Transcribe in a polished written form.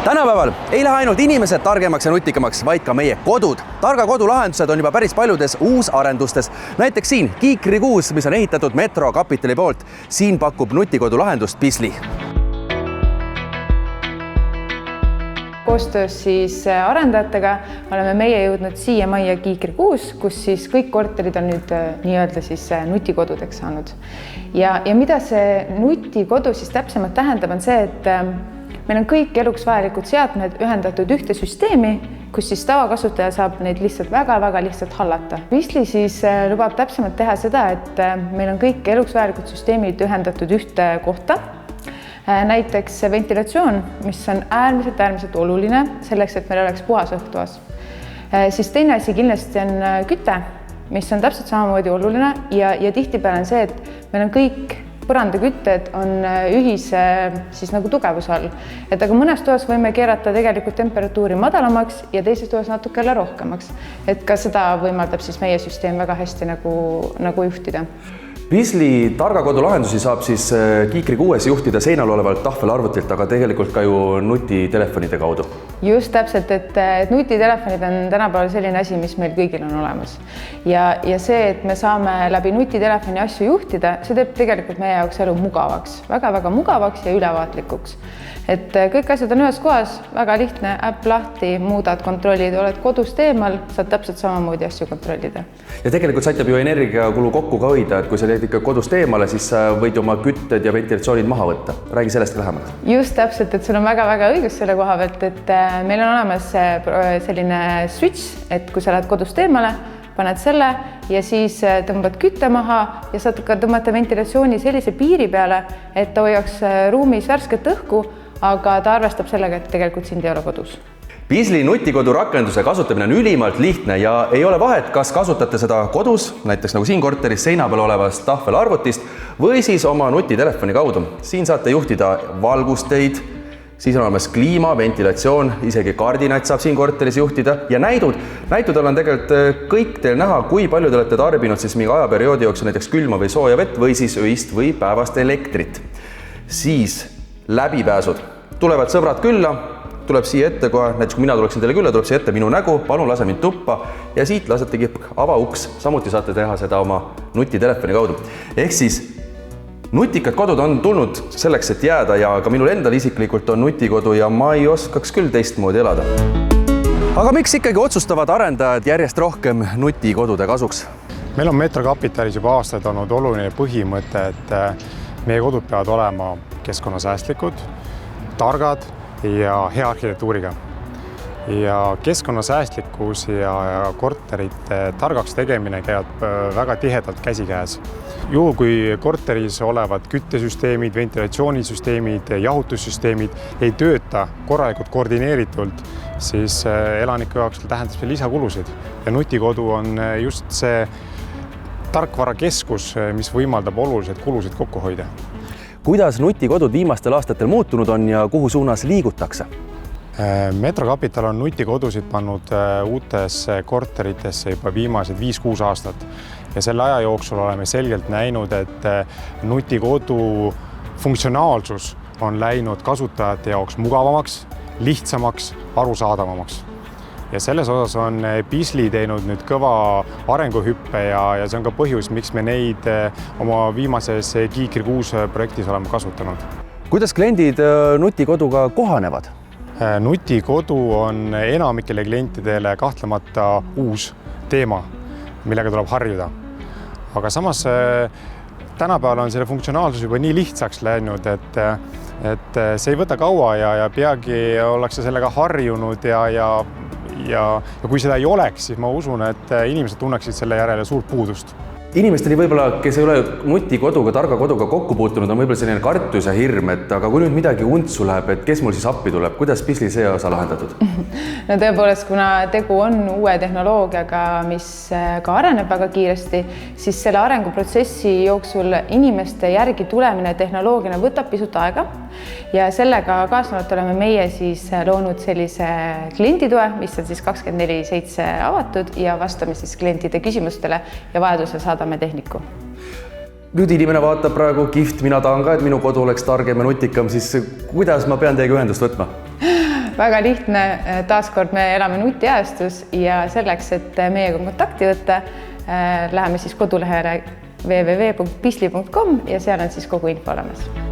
Tänapäeval ei lähe ainult inimesed targemaks ja nutikamaks, vaid ka meie kodud. Targa kodu lahendused on juba päris paljudes uusarendustes. Näiteks siin Kiikri 6, mis on ehitatud Metro Kapitali poolt. Siin pakub nutikodu lahendust Pisli. Koostöös siis arendajatega oleme meie jõudnud siia majja Kiikri 6, kus siis kõik korterid on nüüd nii-öelda siis nutikodudeks saanud. Ja mida see nutikodu siis täpsemalt tähendab, on see, et meil on kõik eluks vajalikud seadmed ühendatud ühte süsteemi, kus siis tavakasutaja saab neid lihtsalt väga-väga lihtsalt hallata. Pisli siis lubab täpsemalt teha seda, et meil on kõik eluks vajalikud süsteemid ühendatud ühte kohta. Näiteks ventilatsioon, mis on äärmiselt oluline selleks, et meil oleks puhas õhk toas. Siis teine asi kindlasti on küte, mis on täpselt samamoodi oluline ja tihtipeale on see, et meil on kõik põrandakütted on ühise siis nagu tugevuse all. Et aga mõnes toas võime keerata tegelikult temperatuuri madalamaks ja teises toas natuke rohkemaks. Et ka seda võimaldab siis meie süsteem väga hästi nagu juhtida. Pisli targa kodu lahendusi saab siis Kiikri 6 juhtida seinal olevalt tahvelarvutilt, aga tegelikult ka ju nutitelefonide kaudu. Just täpselt, et nutitelefonid on tänapäeval selline asi, mis meil kõigil on olemas. Ja see, et me saame läbi nutitelefoni asju juhtida, see teeb tegelikult meie jaoks elu mugavaks, väga-väga mugavaks ja ülevaatlikuks. Et kõik asjad on ühes kohas, väga lihtne, äpp lahti, muudad, kontrollid, oled kodust eemal, saad täpselt samamoodi asju kontrollida. Ja tegelikult see aitab ju energiakulu kokku ka hoida, et kui sa teed ikka kodust eemale, siis sa võid oma kütted ja ventilatsioonid maha võtta. Räägi sellest lähemalt. Just täpselt, et sul on väga-väga õigus selle koha pealt, et meil on olemas selline switch, et kui sa lähed kodust eemale, paned selle ja siis tõmbad kütte maha ja saad ka tõmmata ventilatsiooni sellise piiri peale, et ta hoiaks ruumis värsket õhku, aga ta arvestab sellega, et tegelikult sind ei ole kodus. Pisli nutikodu rakenduse kasutamine on ülimalt lihtne ja ei ole vahet, kas kasutate seda kodus, näiteks nagu siin korteris seina peal olevast tahvelarvutist või siis oma nutitelefoni kaudu. Siin saate juhtida valgusteid, siis on olemas kliima, ventilatsioon, isegi kardinaid saab siin korteris juhtida ja näitudel on tegelikult kõik teil näha, kui palju te olete tarbinud siis mingi ajaperioodi jooksul näiteks külma või sooja vett või siis öist või päevast elektrit. Siis läbipääsud. Tulevad sõbrad külla, tuleb siia ette kohe, näiteks kui mina tuleksin teile külla, tuleb siia ette minu nägu, palun lase mind tuppa ja siit lasetegi avauks. Samuti saate teha seda oma nutitelefoni kaudu. Ehk siis nutikad kodud on tulnud selleks, et jääda ja ka minul endal isiklikult on nutikodu ja ma ei oskaks küll teistmoodi elada. Aga miks ikkagi otsustavad arendajad järjest rohkem nutikodude kasuks? Meil on Metro Kapitalis juba aastaid olnud oluline põhimõte, et meie kodud peavad olema keskkonnasäästlikud, targad ja hea arhitektuuriga. Ja keskkonnasäästlikkus ja korterite targaks tegemine käib väga tihedalt käsikäes. Juhul kui korteris olevad küttesüsteemid, ventilatsioonisüsteemid, jahutussüsteemid ei tööta korralikult koordineeritult, siis elaniku jaoks tähendab see lisakulusid. Ja nutikodu on just see tarkvarakeskus, mis võimaldab oluliselt kulusid kokku hoida. Kuidas nutikodud viimastel aastatel muutunud on ja kuhu suunas liigutakse? Metro Kapital on nutikodusid pannud uutesse korteritesse juba viimased 5-6 aastat. Ja selle aja jooksul oleme selgelt näinud, et nutikodu funktsionaalsus on läinud kasutajate jaoks mugavamaks, lihtsamaks, arusaadavamaks. Ja selles osas on Pisli teinud nüüd kõva arenguhüppe ja see on ka põhjus, miks me neid oma viimases Kiikri 6 projektis oleme kasutanud. Kuidas kliendid nutikoduga kohanevad? Nutikodu on enamikele klientidele kahtlemata uus teema, millega tuleb harjuda. Aga samas tänapäeval on selle funktsionaalsus juba nii lihtsaks läinud, et see ei võta kaua ja peagi ollakse sellega harjunud ja kui seda ei oleks, siis ma usun, et inimesed tunneksid selle järele suurt puudust. Inimesteni võib-olla, kes ei ole nutikoduga, targa koduga kokku puutunud, on võib-olla selline kartus ja hirm, aga kui nüüd midagi untsu läheb, et kes mul siis appi tuleb, kuidas Pisli see osa lahendatud? No tõepoolest, kuna tegu on uue tehnoloogiaga, mis ka areneb väga kiiresti, siis selle arenguprotsessi jooksul inimeste järgi tulemine tehnoloogiana võtab pisut aega ja sellega kaasnevalt oleme meie siis loonud sellise klienditoe, mis on siis 24/7 avatud ja vastame siis klientide küsimustele ja vajadusel saadame tehniku. Nüüd inimene vaatab praegu kihvt, mina tahan ka, et minu kodu oleks targem ja nutikam, siis kuidas ma pean teiega ühendust võtma? väga lihtne, taaskord me elame nutiajastus ja selleks, et meiega kontakti võtta, läheme siis kodulehele www.pisli.com ja seal on siis kogu info olemas.